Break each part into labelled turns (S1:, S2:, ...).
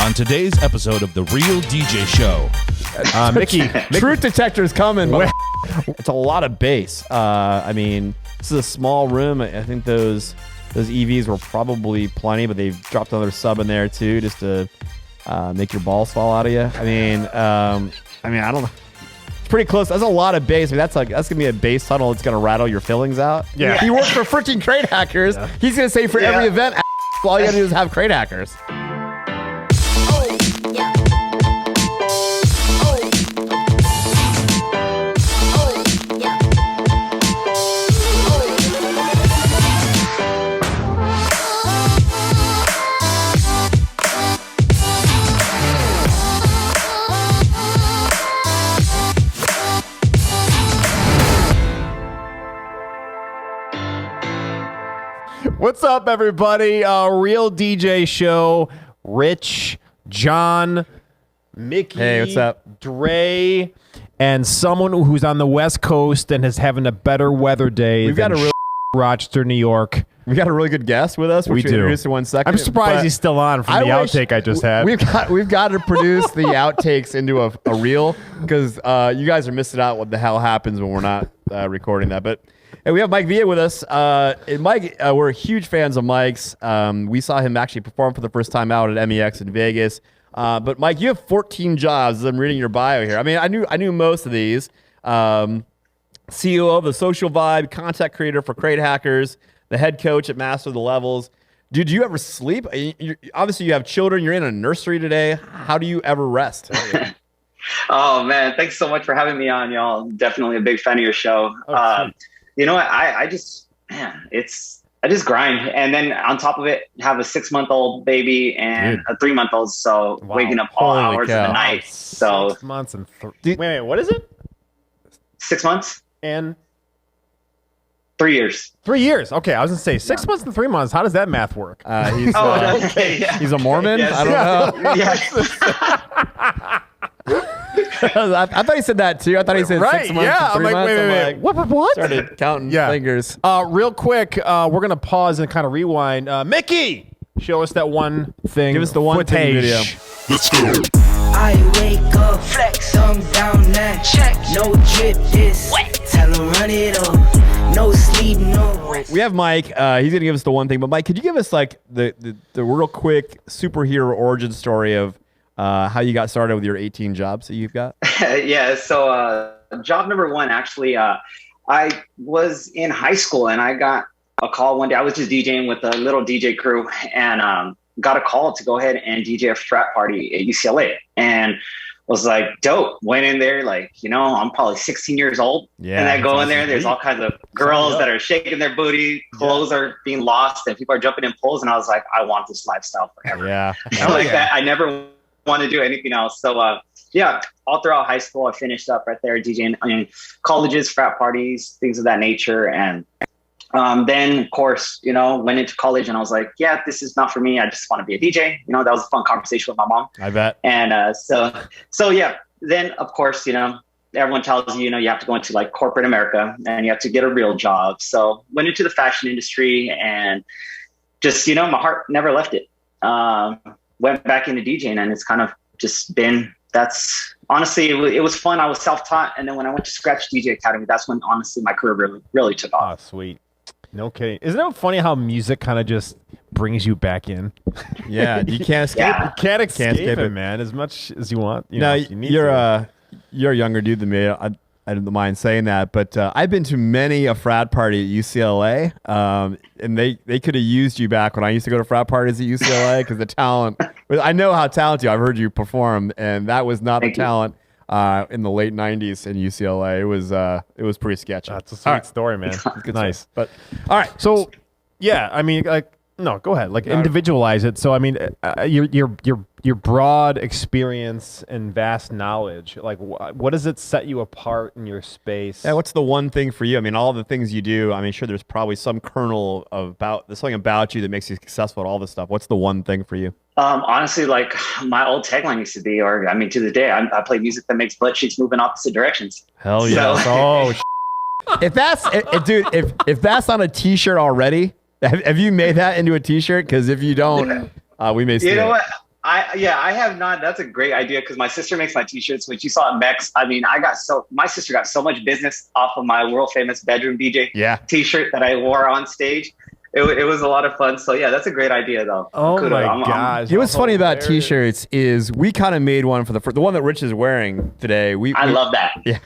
S1: on today's episode of The Real DJ Show.
S2: Mickey, truth detector's coming. It's a lot of bass. I mean, this is a small room. I think those EVs were probably plenty, but they've dropped another sub in there too, just to make your balls fall out of you. I mean, I don't know. It's pretty close. That's a lot of bass. I mean, that's gonna be a bass tunnel. It's gonna rattle your fillings out.
S3: Yeah.
S2: He works for freaking Crate Hackers. Yeah. He's gonna say for every event, all you gotta do is have Crate Hackers. What's up, everybody? Real DJ Show. Rich, John, Mickey,
S3: hey, what's up?
S2: Dre, and someone who's on the West Coast and is having a better weather day.
S3: We've got a real
S2: Rochester, New York.
S3: We got a really good guest with us.
S2: We do.
S3: Introduce in 1 second.
S2: I'm surprised he's still on from the outtake I just had.
S3: We've got to produce the outtakes into a reel because you guys are missing out what the hell happens when we're not recording that. But hey, we have Mike Villa with us. And Mike, we're huge fans of Mike's. We saw him actually perform for the first time out at MEX in Vegas. But Mike, you have 14 jobs. As I'm reading your bio here. I mean, I knew most of these. CEO of the Social Vibe, content creator for Crate Hackers, the head coach at Master the Levels. Dude, do you ever sleep? Obviously, you have children. You're in a nursery today. How do you ever rest?
S4: Oh, man. Thanks so much for having me on, y'all. Definitely a big fan of your show. You know what? I just grind. And then on top of it, have a 6-month-old baby and a 3-month-old. So waking up all hours of the night. So
S2: 6 months and wait, what is it?
S4: 6 months
S2: and
S4: 3 years.
S2: 3 years. Okay, I was gonna say 6 months and 3 months. How does that math work?
S3: He's a Mormon.
S4: Yes.
S3: I don't know.
S4: Yes.
S3: I thought he said that too. I thought he said 6 months.
S2: Yeah,
S3: and 3 months.
S2: Wait. What?
S3: Started counting fingers.
S2: Real quick, we're gonna pause and kind of rewind. Mickey, show us that one thing.
S3: Give us the one thing video.
S1: Let's go.
S5: I wake up, flex, I'm down now. Check, no drip, this wet. Tell him run it up. No sleep, no rest.
S3: We have Mike. He's gonna give us the one thing. But Mike, could you give us like the real quick superhero origin story of how you got started with your 18 jobs that you've got?
S4: Yeah. So job number one, actually, I was in high school and I got a call one day. I was just DJing with a little DJ crew and got a call to go ahead and DJ a frat party at UCLA, and was like, dope. Went in there, like, I'm probably 16 years old. Yeah. And I go in there, there's all kinds of girls that are shaking their booty, clothes are being lost, and people are jumping in pools. And I was like, I want this lifestyle forever.
S3: Yeah.
S4: That. I never want to do anything else. So, all throughout high school, I finished up right there DJing in colleges, frat parties, things of that nature. And then, of course, went into college and I was like, yeah, this is not for me. I just want to be a DJ. That was a fun conversation with my mom.
S3: I bet.
S4: And so yeah, then, of course, everyone tells you, you have to go into like corporate America and you have to get a real job. So went into the fashion industry and just, my heart never left it. Went back into DJing and it's kind of just been, honestly, it was fun. I was self-taught. And then when I went to Scratch DJ Academy, that's when honestly my career really, really took off.
S2: Oh, sweet. No kidding. Isn't it funny how music kind of just brings you back in?
S3: Yeah, you can't escape it.
S2: You can't escape it, man, as much as you want.
S3: You're a younger dude than me. I don't mind saying that, but I've been to many a frat party at UCLA, and they could have used you back when I used to go to frat parties at UCLA because the talent. I know how talented you are. I've heard you perform, and that was not the talent in the late 90s in UCLA. It was pretty sketchy.
S2: That's a sweet story, man. It's nice.
S3: But all right,
S2: so yeah, I mean, no, go ahead. Individualize it. So I mean, your broad experience and vast knowledge. What does it set you apart in your space?
S3: Yeah, what's the one thing for you? I mean, all the things you do. I mean, sure, there's probably some kernel there's something about you that makes you successful at all this stuff. What's the one thing for you?
S4: Honestly, like my old tagline used to be, to this day, I play music that makes butt cheeks move in opposite directions.
S3: Hell yeah! If that's on a T-shirt already, have you made that into a T-shirt? Because if you don't, we may see.
S4: You know what? I have not. That's a great idea because my sister makes my t-shirts. When she saw it Mex, I mean, my sister got so much business off of my world famous bedroom DJ t-shirt that I wore on stage. It was a lot of fun. So yeah, that's a great idea though.
S6: Oh my gosh.
S2: What's funny about t-shirts is we kind of made one for the one that Rich is wearing today. I
S4: love that.
S2: Yeah.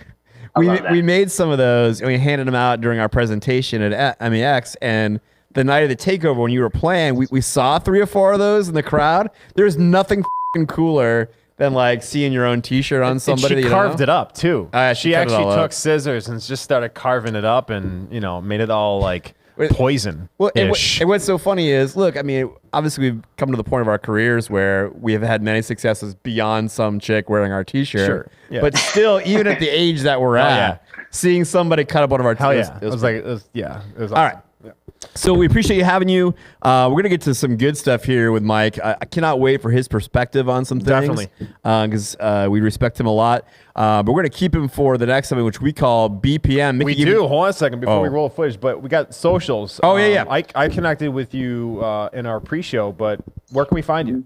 S2: We made some of those and we handed them out during our presentation at MEX, and the night of the takeover when you were playing, we saw 3 or 4 of those in the crowd. There's nothing cooler than like seeing your own t-shirt on somebody.
S6: And she carved it up too.
S2: She
S6: actually took scissors and just started carving it up and, made it all like poison.
S2: Well, and what's so funny is, look, I mean, obviously we've come to the point of our careers where we have had many successes beyond some chick wearing our t-shirt.
S6: Sure. Yeah.
S2: But still, even at the age that we're at, seeing somebody cut up one of our t-shirts.
S6: It was awesome.
S2: All right. Yeah. So we appreciate you having you. We're going to get to some good stuff here with Mike. I cannot wait for his perspective on some things.
S6: Definitely.
S2: Because we respect him a lot. But we're going to keep him for the next segment, which we call BPM. Mickey,
S6: Hold on a second before we roll footage, but we got socials.
S2: Oh, yeah.
S6: I connected with you in our pre-show, but where can we find you?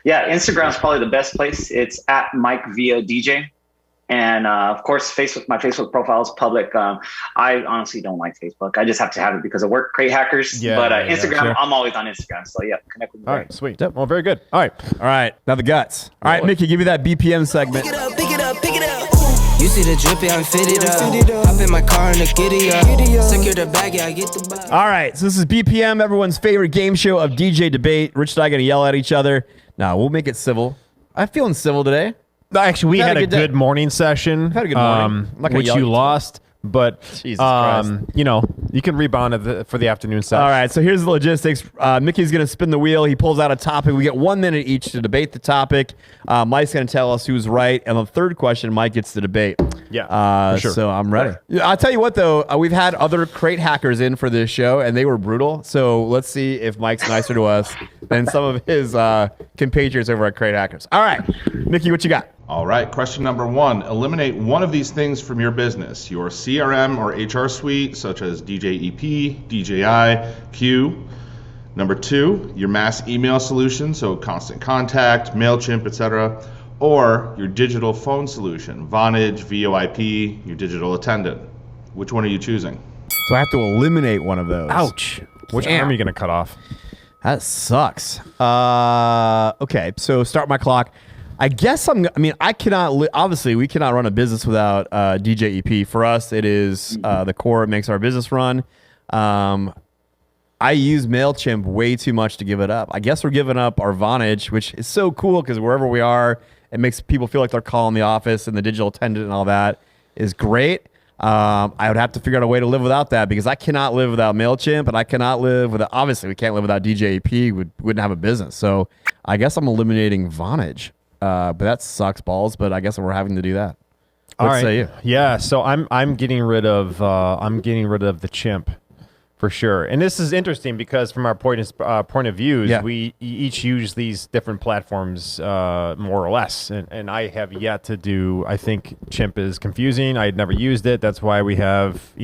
S4: Yeah, Instagram's probably the best place. It's at Mike Via DJ. And of course, my Facebook profile is public. I honestly don't like Facebook. I just have to have it because of work, Crate Hackers. But Instagram, sure. I'm always on Instagram. So yeah, connect with me.
S6: All right, sweet. Yep. Well, very good. All right.
S2: Now the guts. All right, Mickey, give me that BPM segment.
S5: Pick it up. You see the drippy, I'm fitted up. Hop in my car and the giddy up. Secure the bag, I get the bag.
S2: All right, so this is BPM, everyone's favorite game show of DJ debate. Rich and I are going to yell at each other. Now, we'll make it civil. I'm feeling civil today.
S6: Actually, we had a good morning session,
S2: had a good morning.
S6: Which you lost, but
S2: Jesus Christ.
S6: You can rebound for the afternoon session.
S2: All right, so here's the logistics. Mickey's going to spin the wheel. He pulls out a topic. We get 1 minute each to debate the topic. Mike's going to tell us who's right, and the third question, Mike gets to debate.
S6: Yeah, for sure.
S2: So I'm ready. I'll tell you what, though. We've had other crate hackers in for this show, and they were brutal. So let's see if Mike's nicer to us than some of his compatriots over at Crate Hackers. All right, Mickey, what you got?
S7: All right, question number 1. Eliminate one of these things from your business: your CRM or HR suite, such as DJEP, DJI, Q. Number 2, your mass email solution, so Constant Contact, MailChimp, etc. Or your digital phone solution, Vonage, VoIP, your digital attendant. Which one are you choosing?
S2: So I have to eliminate one of those.
S6: Ouch. Which arm are you going to cut off?
S2: That sucks. Okay, so start my clock. I guess I cannot, obviously we cannot run a business without DJEP. For us, it is the core. It makes our business run. I use MailChimp way too much to give it up. I guess we're giving up our Vonage, which is so cool because wherever we are, it makes people feel like they're calling the office, and the digital attendant and all that is great. I would have to figure out a way to live without that because I cannot live without MailChimp, and I cannot live without, obviously we can't live without DJEP. We wouldn't have a business. So I guess I'm eliminating Vonage. But that sucks balls. But I guess we're having to do that. What say you?
S6: Yeah. So I'm getting rid of the chimp for sure. And this is interesting because from our point of views, we each use these different platforms more or less. And I have yet to do. I think chimp is confusing. I had never used it. That's why we have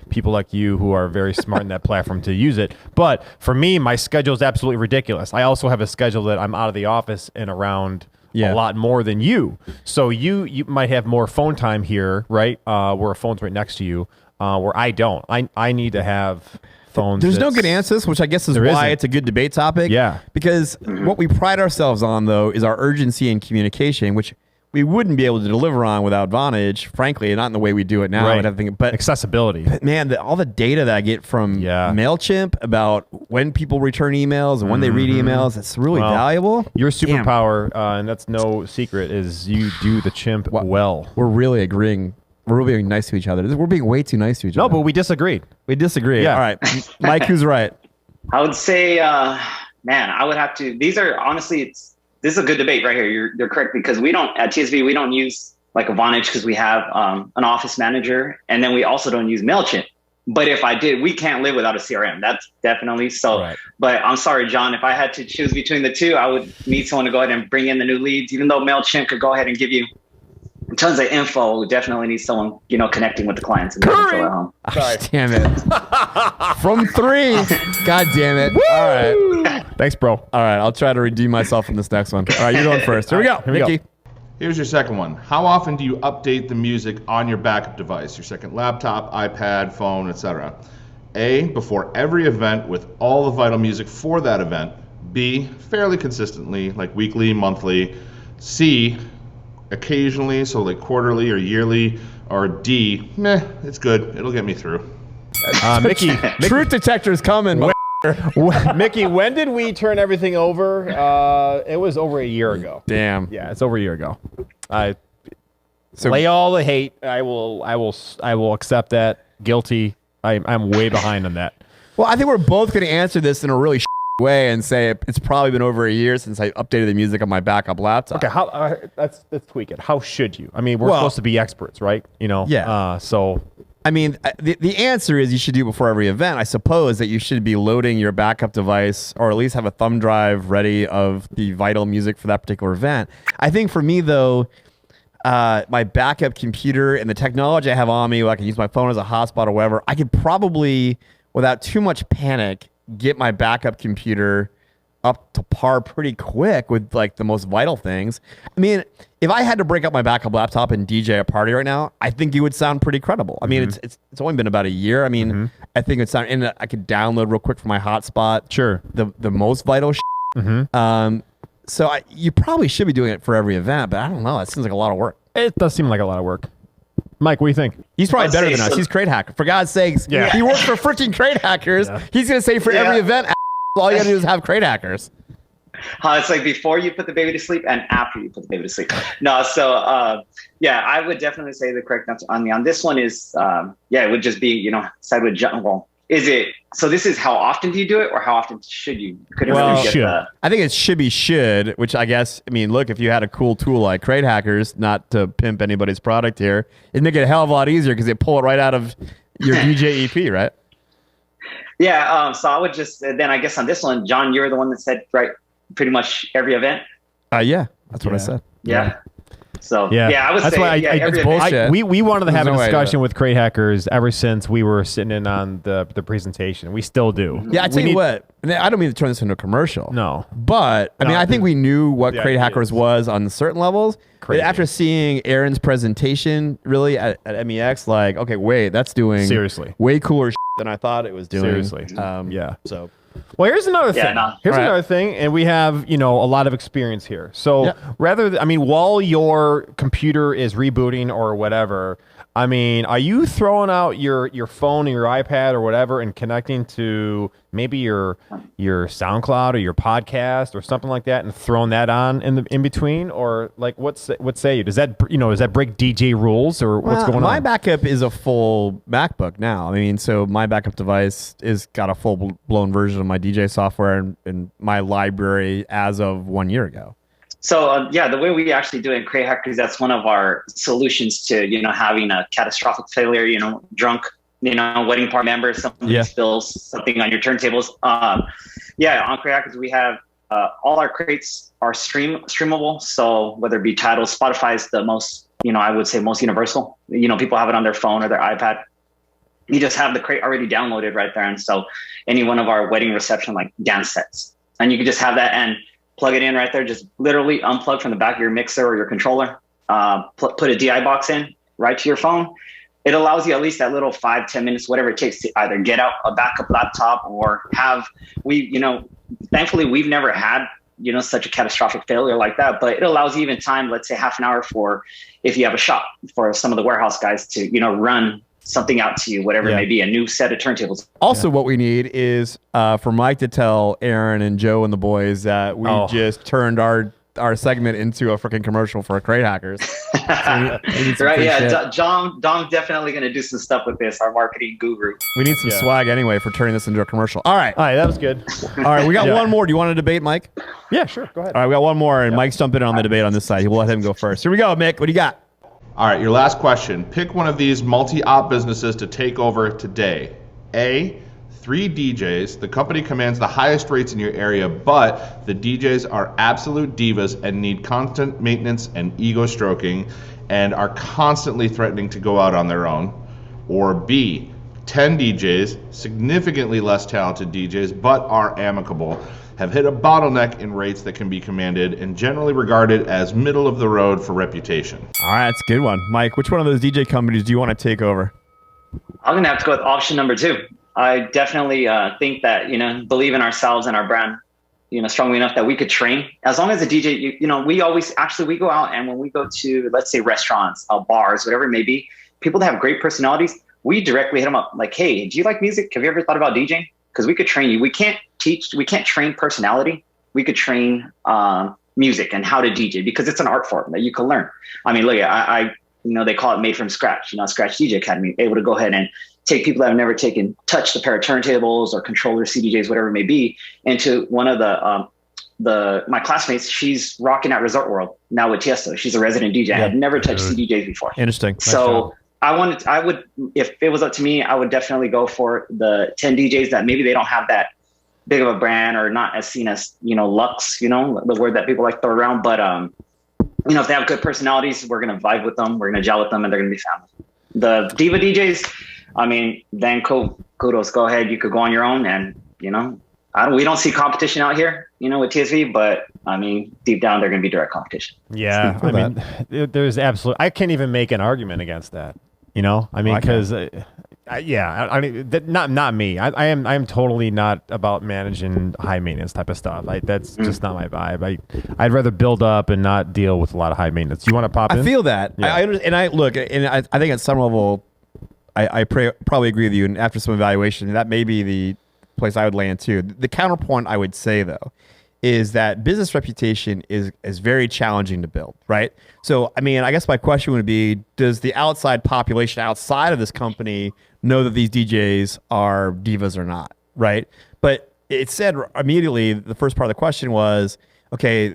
S6: people like you who are very smart in that platform to use it. But for me, my schedule is absolutely ridiculous. I also have a schedule that I'm out of the office and around. A lot more than you. So you might have more phone time here, right? Where a phone's right next to you, where I don't. I need to have phones.
S2: There's no good answers, which I guess is why it's a good debate topic.
S6: Yeah.
S2: Because what we pride ourselves on, though, is our urgency and communication, which we wouldn't be able to deliver on without Vonage, frankly, not in the way we do it now.
S6: Right. But accessibility.
S2: But man, all the data that I get from MailChimp about when people return emails and when they read emails, it's really valuable.
S6: Your superpower, and that's no secret, is you do the chimp well.
S2: We're really agreeing. We're really being nice to each other. We're being way too nice to each other.
S6: No, but we disagreed.
S2: We disagree.
S6: Yeah.
S2: All right. Mike, who's right?
S4: I would say, I would have to. These are honestly, this is a good debate right here. You're correct because we don't at TSV we don't use like a Vonage because we have an office manager, and then we also don't use MailChimp. But if I did, we can't live without a CRM. That's definitely so. Right. But I'm sorry, John. If I had to choose between the two, I would need someone to go ahead and bring in the new leads. Even though MailChimp could go ahead and give you tons of info, we definitely need someone connecting with the clients and making feel at home.
S2: Sorry, damn it. From 3. God damn it. All right.
S6: Thanks, bro.
S2: All right, I'll try to redeem myself in this next one. All right, you're going first. Here we go.
S6: Here we go.
S2: Mickey.
S7: Here's your second one. How often do you update the music on your backup device, your second laptop, iPad, phone, etc.? A, before every event with all the vital music for that event. B, fairly consistently, like weekly, monthly. C, occasionally, so like quarterly or yearly. Or D, meh, it's good. It'll get me through.
S6: Mickey,
S2: Truth detector's coming.
S6: Mickey, when did we turn everything over? It was over a year ago.
S2: Damn.
S6: Yeah, it's over a year ago. Lay all the hate. I will accept that. Guilty. I'm way behind on that.
S2: Well, I think we're both going to answer this in a really way and say it's probably been over a year since I updated the music on my backup laptop.
S6: Okay, let's tweak it. How should you? I mean, we're supposed to be experts, right? You know.
S2: Yeah.
S6: So.
S2: I mean, the answer is you should do before every event. I suppose that you should be loading your backup device or at least have a thumb drive ready of the vital music for that particular event. I think for me, though, my backup computer and the technology I have on me, where I can use my phone as a hotspot or whatever, I could probably, without too much panic, get my backup computer up to par pretty quick with like the most vital things. I mean, if I had to break up my backup laptop and DJ a party right now, I think it would sound pretty credible. I mean, it's only been about a year. I mean, I think it's and I could download real quick from my hotspot.
S6: Sure.
S2: The most vital shit. So you probably should be doing it for every event, but I don't know. It seems like a lot of work.
S6: It does seem like a lot of work. Mike, what do you think?
S2: He's probably better than us. He's Crate Hacker. For God's sakes.
S6: Yeah.
S2: He works for freaking Crate Hackers. Yeah. He's going to say for every event, all you got to do is have Crate Hackers.
S4: It's like before you put the baby to sleep and after you put the baby to sleep. No, so I would definitely say the correct answer on this one is it would just be side with John. Well, is it so? This is how often do you do it, or how often should you?
S2: I think it should be which I guess look, if you had a cool tool like Crate Hackers, not to pimp anybody's product here, it'd make it a hell of a lot easier because they pull it right out of your DJ EP, right?
S4: Yeah. So I would just then I guess on this one, John, you're the one that said right. Pretty much every event.
S2: Yeah, that's what I said.
S4: Yeah. So I would say
S2: it's bullshit.
S6: We wanted to have a discussion with Crate Hackers ever since we were sitting in on the presentation. We still do.
S2: Yeah, I tell you what. I don't mean to turn this into a commercial.
S6: No,
S2: but I think we knew what Crate Hackers was on certain levels. But after seeing Aaron's presentation, really at MEX, like, okay, wait, that's doing
S6: seriously
S2: way cooler than I thought it was doing.
S6: Seriously,
S2: So.
S6: Well, here's another thing. Here's another thing, and we have, a lot of experience here. So while your computer is rebooting or whatever, are you throwing out your phone or your iPad or whatever and connecting to maybe your SoundCloud or your podcast or something like that and throwing that on in between? Or like what say you? Does that break DJ rules or what's going on?
S2: My backup is a full MacBook now. So my backup device is got a full blown version of my DJ software in my library as of 1 year ago.
S4: So the way we actually do it in Crate Hackers, that's one of our solutions to having a catastrophic failure. Drunk, wedding party member, somebody spills something on your turntables. On Crate Hackers we have all our crates are streamable. So whether it be Tidal, Spotify is the most I would say most universal. People have it on their phone or their iPad. You just have the crate already downloaded right there, and so any one of our wedding reception like dance sets, and you can just have that and plug it in right there. Just literally unplug from the back of your mixer or your controller. Put a DI box in right to your phone. It allows you at least that little 5-10 minutes, whatever it takes, to either get out a backup laptop or thankfully we've never had such a catastrophic failure like that. But it allows you even time, let's say half an hour for if you have a shop for some of the warehouse guys to run something out to you, whatever it may be, a new set of turntables.
S2: Also, what we need is for Mike to tell Aaron and Joe and the boys that we just turned our segment into a freaking commercial for Crate Hackers.
S4: Dom's definitely going to do some stuff with this, our marketing guru.
S2: We need some swag anyway for turning this into a commercial. All right,
S6: that was good.
S2: All right, we got one more. Do you want to debate, Mike?
S6: Yeah, sure. Go ahead.
S2: All right, we got one more, and Mike's jumping in on the debate on this side. We'll let him go first. Here we go, Mick. What do you got?
S7: All right, your last question. Pick one of these multi-op businesses to take over today. A, 3 DJs. The company commands the highest rates in your area, but the DJs are absolute divas and need constant maintenance and ego stroking and are constantly threatening to go out on their own. Or B, 10 DJs, significantly less talented DJs, but are amicable, have hit a bottleneck in rates that can be commanded and generally regarded as middle of the road for reputation.
S2: All right, that's a good one. Mike, which one of those DJ companies do you want to take over?
S4: I'm going to have to go with option number 2. I definitely think that, believe in ourselves and our brand, strongly enough that we could train. As long as a DJ, we go out, and when we go to, let's say, restaurants, bars, whatever it may be, people that have great personalities, we directly hit them up like, hey, do you like music? Have you ever thought about DJing? Because we could train you. We can't train personality. We could train music and how to DJ, because it's an art form that you can learn. I mean, look, they call it made from scratch, Scratch DJ Academy, able to go ahead and take people that have never touched a pair of turntables or controllers, CDJs, whatever it may be, into one of my classmates. She's rocking at Resort World now with Tiesto. She's a resident DJ. I had never touched CDJs before.
S2: Interesting.
S4: So I would, if it was up to me, I would definitely go for the 10 DJs that maybe they don't have that big of a brand or not as seen as, Lux, the word that people like to throw around. But, if they have good personalities, we're going to vibe with them. We're going to gel with them, and they're going to be family. The Diva DJs, then kudos, go ahead. You could go on your own, and, we don't see competition out here, with TSV, but deep down, they're going to be direct competition.
S6: Yeah. There's I can't even make an argument against that. Because not me. I am totally not about managing high maintenance type of stuff. That's just not my vibe. I'd rather build up and not deal with a lot of high maintenance. You want to pop in?
S2: I feel that. Yeah. I think at some level, I probably agree with you. And after some evaluation, that may be the place I would land too. The counterpoint I would say though is that business reputation is very challenging to build, right? So, I guess my question would be, does the outside population outside of this company know that these DJs are divas or not, right? But it said immediately, the first part of the question was, okay,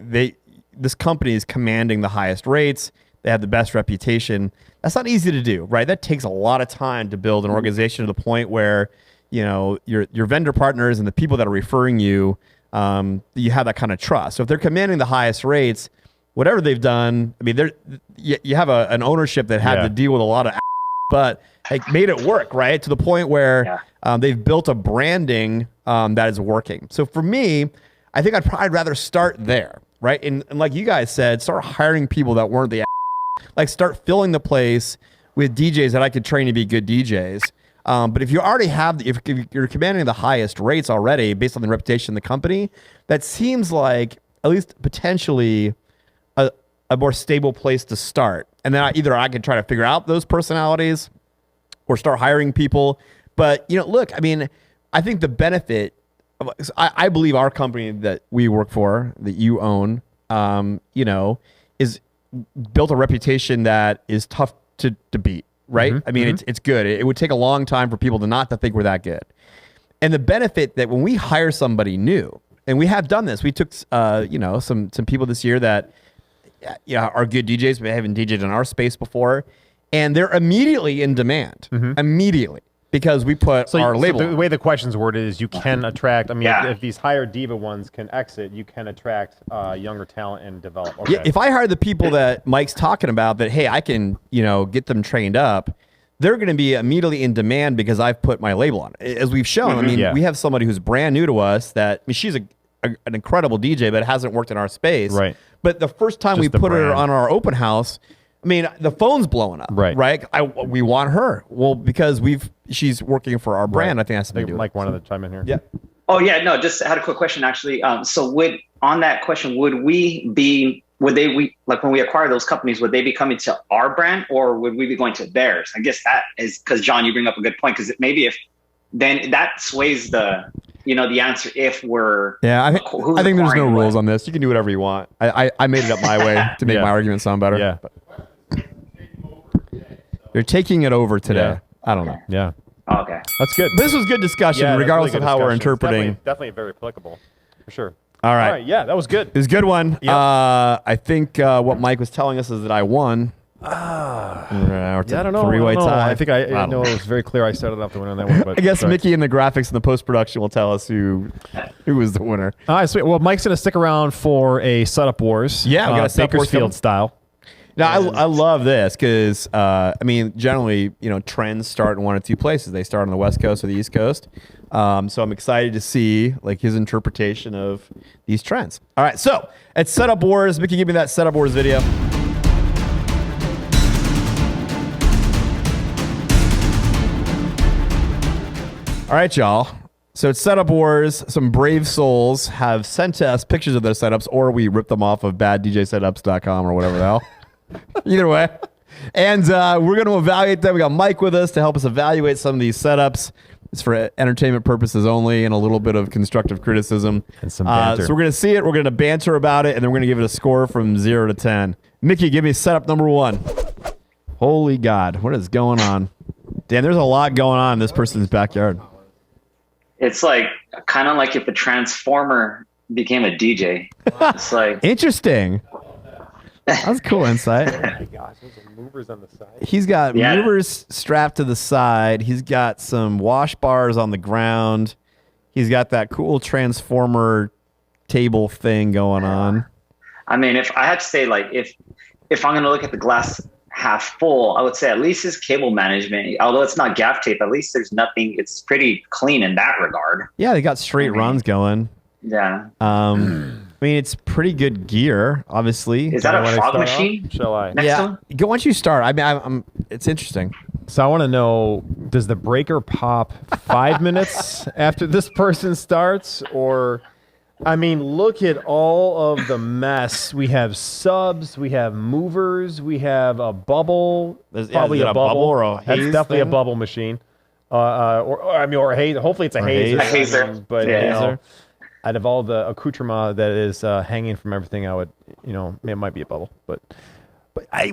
S2: this company is commanding the highest rates. They have the best reputation. That's not easy to do, right? That takes a lot of time to build an organization to the point where, your vendor partners and the people that are referring you, you have that kind of trust. So if they're commanding the highest rates, whatever they've done, you have an ownership that had to deal with a lot of, but made it work, right? To the point where they've built a branding that is working. So for me, I think I'd probably rather start there, right? And like you guys said, start hiring people that weren't the, start filling the place with DJs that I could train to be good DJs. But if you already have, if you're commanding the highest rates already based on the reputation of the company, that seems like at least potentially a more stable place to start. And then either I can try to figure out those personalities or start hiring people. But, look, I think the benefit, I believe our company that we work for, that you own, is built a reputation that is tough to beat. Right?
S6: Mm-hmm.
S2: It's good. It would take a long time for people to think we're that good. And the benefit that when we hire somebody new, and we have done this, we took, some people this year that, are good DJs, but haven't DJed in our space before, and they're immediately in demand. Immediately. Because we put our label
S6: on. The way the question's worded is you can attract,
S4: Yeah.
S6: if these higher diva ones can exit, you can attract younger talent and develop. Okay.
S2: Yeah, if I hire the people that Mike's talking about that, hey, I can, get them trained up, they're going to be immediately in demand because I've put my label on it. As we've shown, we have somebody who's brand new to us that, she's an incredible DJ, but hasn't worked in our space.
S6: Right.
S2: But the first time we put her on our open house, the phone's blowing up. Right. We want her. Well, because she's working for our brand.
S6: Right.
S2: I think that's something to do.
S6: Mike wanted to chime in here.
S2: Yeah.
S4: Oh yeah, no, just had a quick question actually. So on that question, would they when we acquire those companies, would they be coming to our brand or would we be going to theirs? I guess that is because John, you bring up a good point because maybe then that sways the answer if we're
S2: I think there's no rules on this. You can do whatever you want. I made it up my way to make my argument sound better.
S6: Yeah.
S2: They're taking it over today.
S6: Yeah.
S2: I don't know.
S6: Yeah.
S4: Oh, okay.
S6: That's good.
S2: This was good discussion, regardless of how we're interpreting.
S6: Definitely very applicable, for sure.
S2: All right.
S6: Yeah, that was good.
S2: It was a good one.
S6: Yeah.
S2: I think what Mike was telling us is that I won.
S6: I don't know.
S2: Three-way tie.
S6: I think I know it was very clear I started off the winner on that one. But
S2: I guess Mickey in the graphics and the post-production will tell us who was the winner.
S6: All right, sweet. Well, Mike's going to stick around for a setup wars.
S2: Yeah, we got a setup wars
S6: Bakersfield style.
S2: Now, I love this because, I mean, generally, trends start in one or two places. They start on the West Coast or the East Coast. So I'm excited to see like his interpretation of these trends. All right, so at Setup Wars, Mickey, give me that Setup Wars video. All right, y'all. So it's Setup Wars. Some brave souls have sent us pictures of their setups, or we ripped them off of baddjsetups.com or whatever the hell. Either way. And we're going to evaluate them. We got Mike with us to help us evaluate some of these setups. It's for entertainment purposes only and a little bit of constructive criticism.
S6: And some banter.
S2: So we're going to see it. We're going to banter about it, and then we're going to give it a score from 0 to 10. Mickey, give me setup number 1. Holy God. What is going on? Dan, there's a lot going on in this person's backyard.
S4: It's like kind of like if a transformer became a DJ. It's like
S2: interesting. That's cool insight.
S6: Oh my gosh, there's some movers on the side.
S2: He's got movers strapped to the side. He's got some wash bars on the ground. He's got that cool transformer table thing going on.
S4: I mean, if I had to say, like, if I'm going to look at the glass half full, I would say at least his cable management, although it's not gaff tape, at least there's nothing. It's pretty clean in that regard.
S2: Yeah, they got straight runs going.
S4: Yeah.
S2: I mean, it's pretty good gear, obviously.
S4: Is that a fog machine?
S6: Shall I?
S2: Yeah. Go once you start. I mean, it's interesting.
S6: So I want to know, does the breaker pop 5 minutes after this person starts? Or, I mean, look at all of the mess. We have subs, we have movers, we have a bubble. Probably a bubble
S2: or a haze.
S6: That's definitely
S2: thing?
S6: A bubble machine. Or a haze. Hopefully it's a hazer.
S4: A hazer.
S6: But,
S4: Yeah.
S6: out of all the accoutrement that is hanging from everything, I would, it might be a bubble. But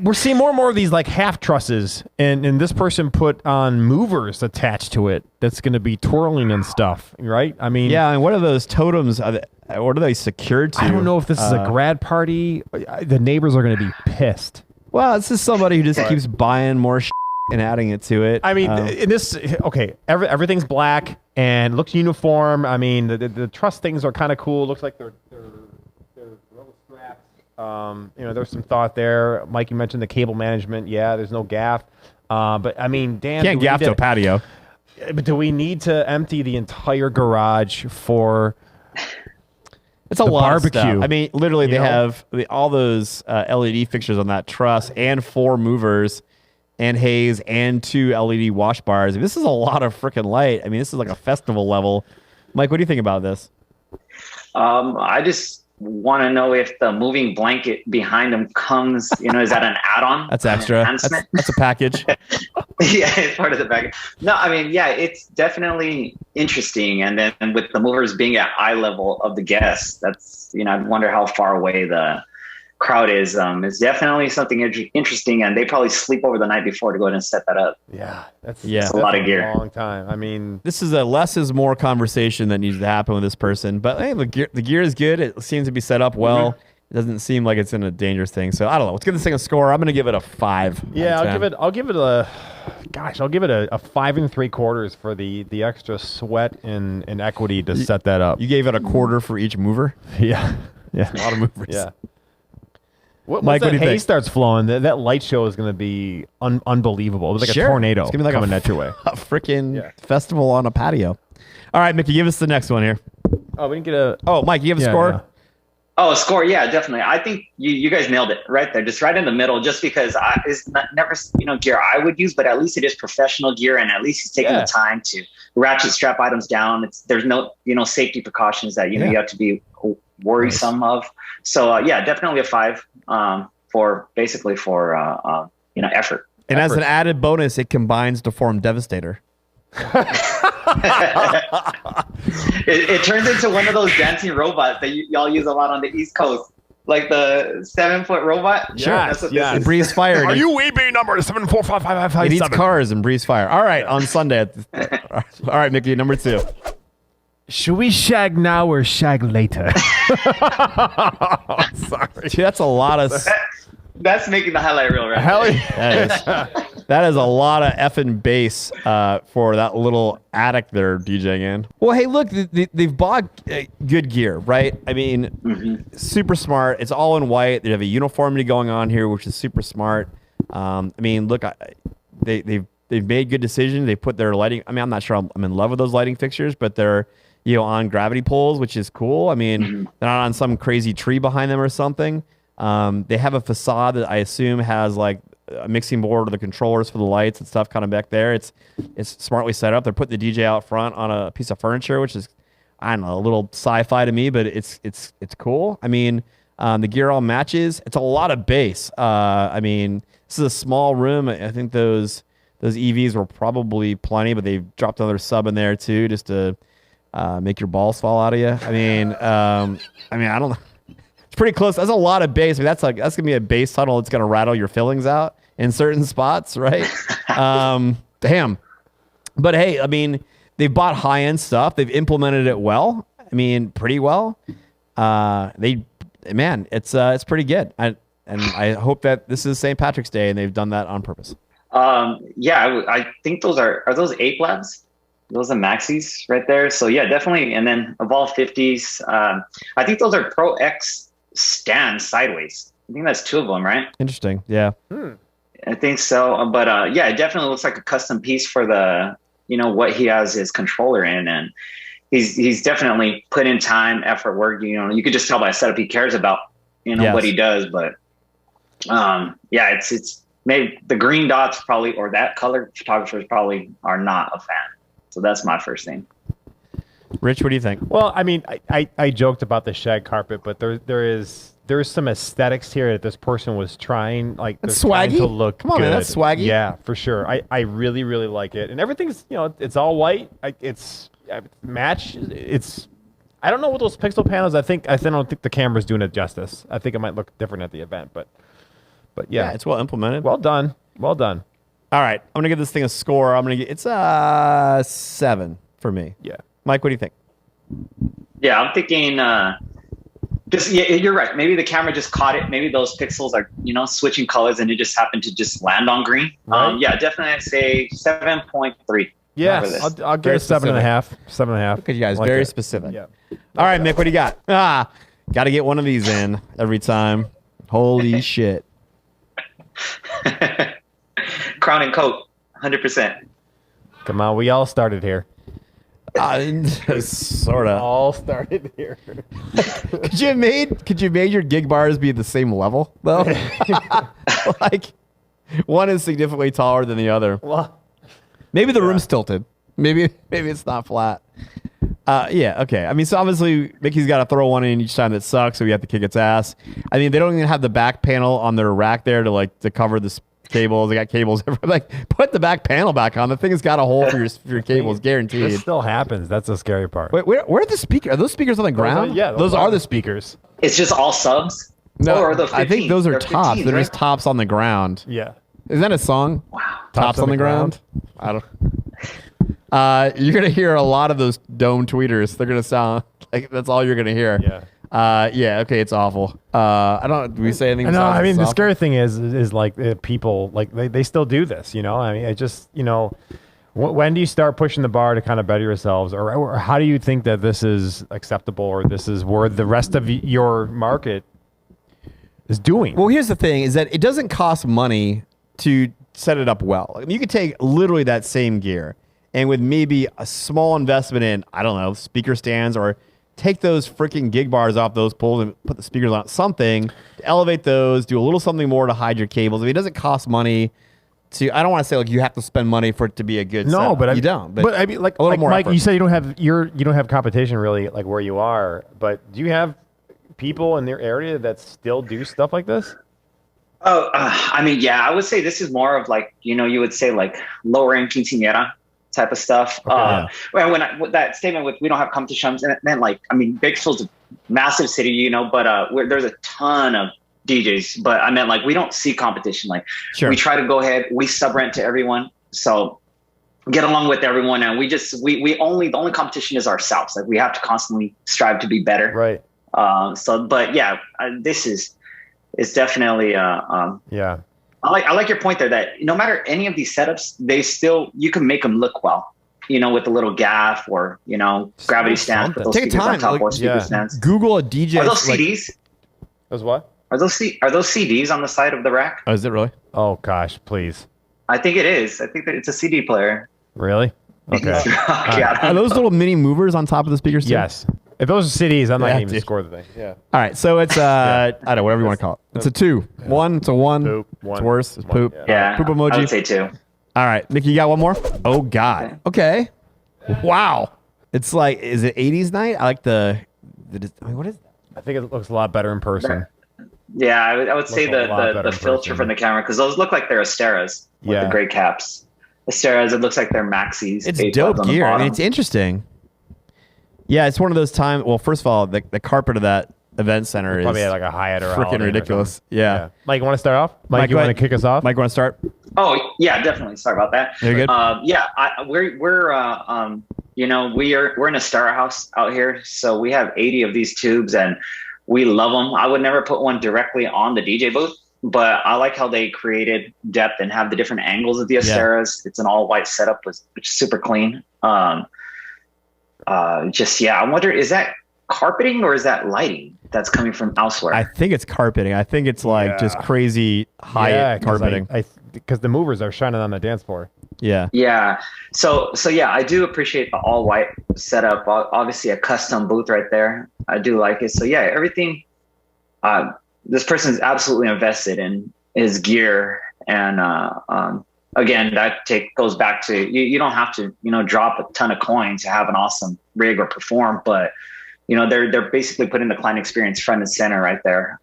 S6: we're seeing more and more of these like half trusses, and this person put on movers attached to it that's going to be twirling and stuff, right? I mean,
S2: yeah, and what are those totems? What are they secured to?
S6: I don't know if this is a grad party. The neighbors are going to be pissed.
S2: Well, this is somebody who just keeps buying more and adding it to it.
S6: I mean, in this, okay, everything's black and looks uniform. I mean, the truss things are kind of cool. Looks like they're rubber straps. There's some thought there. Mike, you mentioned the cable management. Yeah, there's no gaff. But I mean, Dan,
S2: can't gaff to a patio.
S6: But do we need to empty the entire garage for?
S2: It's a lot
S6: barbecue.
S2: of stuff. I mean, literally, they have all those LED fixtures on that truss and 4 movers and haze and 2 LED wash bars. This is a lot of freaking light. I mean, this is like a festival level. Mike, what do you think about this?
S4: I just want to know if the moving blanket behind him comes, is that an add-on?
S2: That's extra. That's a package.
S4: Yeah, it's part of the package. No, I mean, yeah, it's definitely interesting. And then with the movers being at eye level of the guests, that's, I wonder how far away the crowd is. It's definitely something interesting, and they probably sleep over the night before to go ahead and set that up.
S6: Yeah, that's
S4: a lot of gear.
S6: A long time. I mean,
S2: this is a less is more conversation that needs to happen with this person. But hey, the gear is good. It seems to be set up well. Mm-hmm. It doesn't seem like it's in a dangerous thing. So I don't know. Let's give this thing a score. I'm going to give it a 5.
S6: Yeah, I'll give it a 5 3/4 for the extra sweat and equity to set that up.
S2: You gave it a quarter for each mover.
S6: Yeah,
S2: a lot of movers.
S6: Yeah.
S2: Mike,
S6: once
S2: what do
S6: that
S2: you
S6: hay
S2: think?
S6: starts flowing, that light show is going to be unbelievable. It was like a tornado
S2: it's gonna be like
S6: coming at your way.
S2: A freaking festival on a patio. All right, Mickey, give us the next one here.
S6: Oh, we didn't get a...
S2: Oh, Mike, you have a score?
S6: Yeah.
S4: Oh, score, yeah, definitely. I think you guys nailed it right there, just right in the middle, just because it's never gear I would use, but at least it is professional gear, and at least he's taking the time to ratchet strap items down. There's no safety precautions that you have to be worrisome of. So definitely a 5 for effort.
S2: And as an added bonus, it combines to form Devastator.
S4: It turns into one of those dancing robots that y'all use a lot on the East Coast, like the 7-foot robot.
S2: Sure,
S4: that's what this is.
S2: Breeze Fire.
S6: Are you EB number 7455557?
S2: It eats cars and Breeze Fire. All right, on Sunday. All right, Mickey, number 2.
S6: Should we shag now or shag later?
S2: Sorry. Dude, that's a lot of...
S4: That's making the highlight reel, right?
S6: Hell yeah.
S2: That is a lot of effing bass for that little attic they're DJing in. Well, hey, look, they've bought good gear, right? I mean, super smart. It's all in white. They have a uniformity going on here, which is super smart. I mean, look, they've made good decisions. They put their lighting. I mean, I'm not sure I'm in love with those lighting fixtures, but they're on gravity poles, which is cool. I mean, they're not on some crazy tree behind them or something. They have a facade that I assume has like a mixing board or the controllers for the lights and stuff kind of back there. It's smartly set up. They're putting the DJ out front on a piece of furniture, which is, I don't know, a little sci-fi to me, but it's cool. I mean, the gear all matches. It's a lot of bass. I mean, this is a small room. I think those EVs were probably plenty, but they've dropped another sub in there too, just to make your balls fall out of you. I mean, I don't know. It's pretty close. That's a lot of bass. I mean, that's gonna be a bass tunnel. It's gonna rattle your fillings out in certain spots, right? Damn. But hey, I mean, they've bought high end stuff. They've implemented it well. I mean, pretty well. It's pretty good. I hope that this is St. Patrick's Day and they've done that on purpose.
S4: Yeah, I think those are those Ape Labs? Those are Maxis right there. So yeah, definitely. And then Evolve 50s. I think those are Pro X stands sideways. I think that's 2 of them, right?
S2: Interesting. Yeah.
S4: I think so. But yeah, it definitely looks like a custom piece for the, what he has his controller in. And he's definitely put in time, effort, work. You could just tell by the setup he cares about, what he does. But yeah, it's maybe the green dots probably, or that color photographers probably are not a fan. So that's my first thing.
S2: Rich, what do you think?
S6: Well, I mean, I joked about the shag carpet, but there is some aesthetics here that this person was trying, like
S2: that's swaggy
S6: to look.
S2: Come on,
S6: good.
S2: man, that's swaggy.
S6: Yeah, for sure. I really, really like it, and everything's it's all white. It's match. I don't know what those pixel panels. I don't think the camera's doing it justice. I think it might look different at the event, but yeah,
S2: it's well implemented.
S6: Well done.
S2: All right, I'm gonna give this thing a score. It's 7 for me.
S6: Yeah.
S2: Mike, what do you think?
S4: Yeah, I'm thinking. You're right. Maybe the camera just caught it. Maybe those pixels are switching colors, and it just happened to just land on green.
S6: Right.
S4: Yeah, definitely. I'd say 7.3.
S6: Yes, I'll give it 7.5. 7.5.
S2: Look at you guys,
S6: like
S2: very
S6: it.
S2: specific.
S6: Yeah.
S2: All right, Mick, what do you got? Got to get one of these in every time. Holy shit.
S4: Crown and coat, 100%.
S6: Come on, we all started here.
S2: Sort of.
S6: All started here.
S2: Could you have made your gig bars be at the same level though? Like one is significantly taller than the other.
S6: Well,
S2: maybe the room's tilted. Maybe it's not flat. Yeah, okay. I mean, so obviously Mickey's got to throw one in each time that sucks, so we have to kick its ass. I mean, they don't even have the back panel on their rack there to cover the cables. They got cables everywhere. Like, put the back panel back on. The thing has got a hole for your cables, guaranteed.
S6: This still happens. That's the scary part.
S2: Wait, where are the speakers? Are those speakers on the ground?
S6: Yeah,
S2: those are the speakers.
S4: It's just all subs?
S2: No,
S4: or are those 15?
S2: I think those are
S4: They're
S2: tops.
S4: 15s,
S2: They're
S4: right?
S2: just tops on the ground.
S6: Yeah.
S2: Isn't that a song?
S4: Wow.
S2: Tops on the ground? I don't. You're gonna hear a lot of those dome tweeters. They're gonna sound like that's all you're gonna hear.
S6: Yeah.
S2: Yeah. Okay. It's awful. I don't. Do we say anything?
S6: No, I mean the
S2: awful?
S6: scary thing is like people like they still do this. I mean, I just when do you start pushing the bar to kind of better yourselves, or how do you think that this is acceptable, or this is where the rest of your market is doing?
S2: Well, here's the thing: is that it doesn't cost money to set it up well. I mean, you could take literally that same gear, and with maybe a small investment in, I don't know, speaker stands, or take those freaking gig bars off those poles and put the speakers on something to elevate those, do a little something more to hide your cables. I mean, it doesn't cost money to, I don't want to say like you have to spend money for it to be a good setup.
S6: But
S2: you don't.
S6: But I mean, like
S2: more
S6: Mike,
S2: effort.
S6: you said you don't have competition really like where you are, but do you have people in their area that still do stuff like this?
S4: Oh, I mean, yeah, I would say this is more of like, you would say like lower end quinceañera type of stuff.
S6: Okay,
S4: With that statement with we don't have competitions, and it meant like, I mean, Bakersfield's a massive city, but there's a ton of DJs, but I meant like we don't see competition. Like we try to go ahead, we sub rent to everyone, so get along with everyone, and the only competition is ourselves. Like we have to constantly strive to be better.
S6: Right.
S4: But yeah, this is definitely
S6: yeah.
S4: I like your point there that no matter any of these setups, you can make them look well. With a little gaff or gravity stand.
S2: Take time.
S4: Stands.
S2: Google a DJ.
S4: Are those CDs?
S6: Those what?
S4: Are those CDs on the side of the rack?
S2: Oh, is it really?
S6: Oh gosh, please.
S4: I think it is. I think that it's a CD player.
S6: Really? Okay.
S2: Are those little mini movers on top of the speakers too?
S6: Yes. If those are CDs, I'm not even score the thing. Yeah.
S2: All right, so it's I don't know, whatever you want to call it. It's a 2. Yeah. 1, it's a 1.
S6: Poop.
S2: It's worse. It's poop.
S4: Yeah.
S2: Poop emoji.
S4: I would say 2.
S2: All right, Mickey, you got one more? Oh God. Okay. Wow. It's like, is it 80s night? I like what is that?
S6: I think it looks a lot better in person.
S4: Yeah, I would say the filter from the camera, because those look like they're Asteras with the gray caps. Asteras, it looks like they're Maxis.
S2: It's dope gear. I mean, it's interesting. Yeah, it's one of those times. Well, first of all, the carpet of that event center is
S6: probably like a Hyatt or
S2: freaking ridiculous. Yeah.
S6: Mike, you want to start off? Mike, you want to kick us off?
S2: Mike, want to start?
S4: Oh yeah, definitely. Sorry about that.
S2: You're good.
S4: We're in a Astera house out here, so we have 80 of these tubes, and we love them. I would never put one directly on the DJ booth, but I like how they created depth and have the different angles of the Asteras. It's an all white setup, which is super clean. I wonder, is that carpeting or is that lighting that's coming from elsewhere?
S2: I think it's carpeting. I think it's like just crazy high carpeting.
S6: Because the movers are shining on the dance floor.
S2: Yeah.
S4: Yeah. So I do appreciate the all white setup. Obviously a custom booth right there. I do like it. So yeah, everything, this person's absolutely invested in his gear. And, again, that goes back to you don't have to, drop a ton of coins to have an awesome rig or perform, but they're basically putting the client experience front and center right there.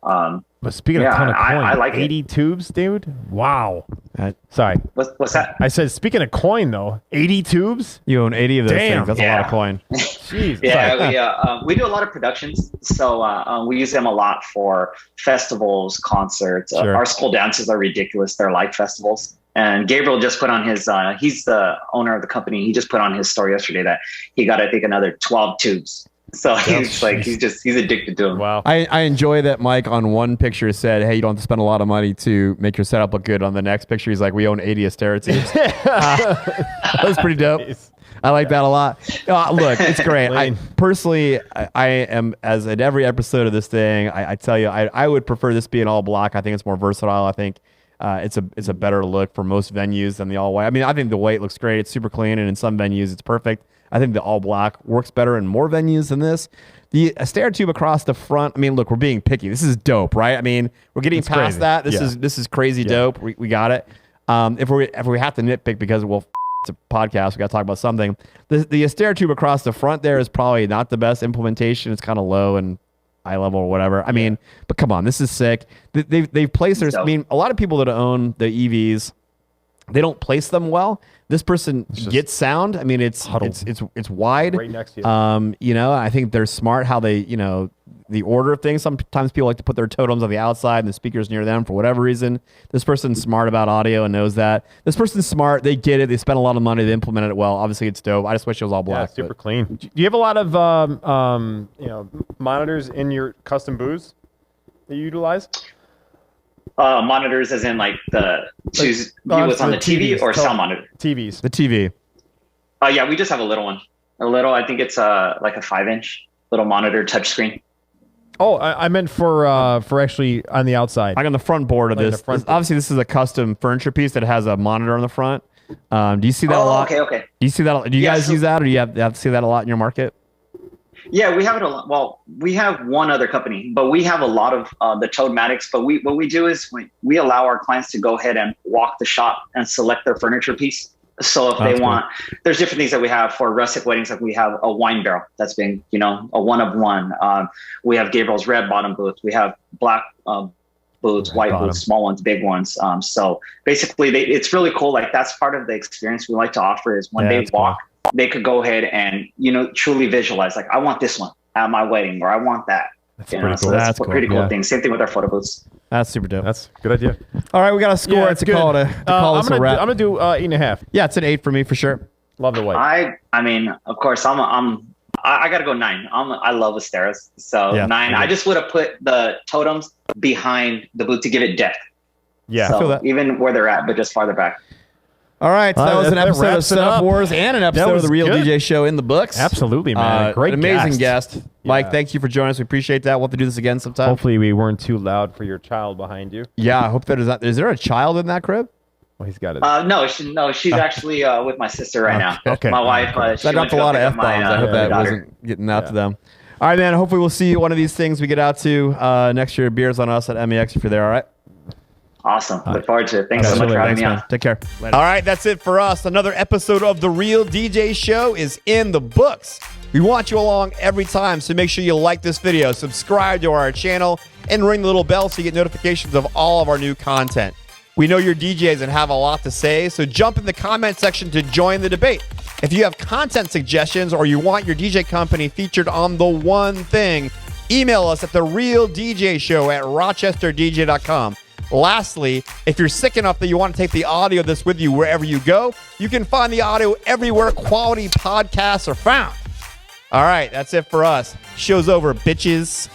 S6: But speaking of ton of coin,
S4: I like
S6: 80 tubes, dude. Wow. Sorry.
S4: What's that?
S6: I said, speaking of coin, though, 80 tubes.
S2: You own 80 of those things. That's a lot of coin.
S6: Jeez.
S4: Yeah, we do a lot of productions, so we use them a lot for festivals, concerts.
S2: Sure.
S4: Our school dances are ridiculous. They're like festivals. And Gabriel just put on his, he's the owner of the company. He just put on his story yesterday that he got, I think, another 12 tubes. So he's addicted to them.
S6: Wow.
S2: I enjoy that Mike on one picture said, hey, you don't have to spend a lot of money to make your setup look good. On the next picture, he's like, we own 80 Astera tubes. That was pretty dope. I like that a lot. Look, it's great. I personally am, as in every episode of this thing, I tell you, I would prefer this being all black. I think it's more versatile. I think it's a better look for most venues than the all white. I mean, I think the white looks great. It's super clean, and in some venues, it's perfect. I think the all black works better in more venues than this. The Astera tube across the front. I mean, look, we're being picky. This is dope, right? I mean, we're getting past that. This is crazy dope. We got it. If we have to nitpick because it's a podcast, we got to talk about something. The Astera tube across the front there is probably not the best implementation. It's kind of low and eye level or whatever. I mean, but come on, this is sick. They've placed their. I mean, a lot of people that own the EVs, they don't place them well. This person gets sound. I mean, it's wide.
S6: Right next to you.
S2: I think they're smart how they, the order of things. Sometimes people like to put their totems on the outside and the speakers near them for whatever reason. This person's smart about audio and knows that. This person's smart. They get it. They spent a lot of money. They implemented it well. Obviously, it's dope. I just wish it was all black.
S6: Yeah, super clean. Do you have a lot of monitors in your custom booths that you utilize?
S4: Monitors as in like view what's on the TV or sound monitor?
S6: TVs.
S2: The TV.
S4: Yeah, we just have a little one. I think it's like a 5-inch little monitor touchscreen.
S6: Oh, I meant for actually on the outside.
S2: Like on the front board of this. Obviously, this is a custom furniture piece that has a monitor on the front. Do you see that a lot?
S4: Okay.
S2: Do you see that? Do you guys use that, or do you have to see that a lot in your market?
S4: Yeah, we have it a lot. Well, we have one other company, but we have a lot of the Toadmatics. But what we do is we allow our clients to go ahead and walk the shop and select their furniture piece. So if they want, there's different things that we have for rustic weddings. Like we have a wine barrel that's been, a one of one. We have Gabriel's red bottom booth. We have black booths, white booths, small ones, big ones. So basically, it's really cool. Like that's part of the experience we like to offer is when they walk. Cool. They could go ahead and, truly visualize, like, I want this one at my wedding, or I want that.
S2: That's pretty cool.
S4: So that's a pretty cool thing. Same thing with our photo booths.
S2: That's super dope.
S6: That's a good idea.
S2: All right, we got a score to call this a wrap.
S6: I'm going to do 8.5.
S2: Yeah, it's an 8 for me for sure.
S6: Love the white.
S4: I mean, of course, I got to go 9. I love Asteras. So 9. I just would have put the totems behind the booth to give it depth.
S6: Yeah,
S2: I feel
S4: So
S2: that.
S4: even where they're at, but just farther back.
S2: All right, so that was an
S6: that
S2: episode of
S6: wraps it
S2: Setup
S6: up.
S2: Wars and an episode of
S6: was
S2: the Real
S6: good.
S2: DJ Show in the books.
S6: Absolutely, man. Great
S2: an amazing guest. Mike,
S6: Yeah.
S2: thank you for joining us. We appreciate that. We'll have to do this again sometime.
S6: Hopefully, we weren't too loud for your child behind you.
S2: Yeah, I hope that is not. Is there a child in that crib?
S6: Well, he's got it.
S4: No, she's actually with my sister right now.
S6: Okay.
S4: My wife. She
S2: I dropped
S4: went
S2: a
S4: to go
S2: lot of
S4: pick
S2: F
S4: up my,
S2: bombs. I hope that
S4: daughter.
S2: wasn't getting out to them. All right, man. Hopefully, we'll see one of these things we get out to next year. Beers on us at MEX if you're there. All right.
S4: Awesome. Look forward to it. Thanks so much for having me on.
S2: Take care. All right, that's it for us. Another episode of The Real DJ Show is in the books. We want you along every time, so make sure you like this video, subscribe to our channel, and ring the little bell so you get notifications of all of our new content. We know you're DJs and have a lot to say, so jump in the comment section to join the debate. If you have content suggestions or you want your DJ company featured on The One Thing, email us at therealdjshow@rochesterdj.com. Lastly, if you're sick enough that you want to take the audio of this with you wherever you go, you can find the audio everywhere quality podcasts are found. All right, that's it for us. Show's over, bitches.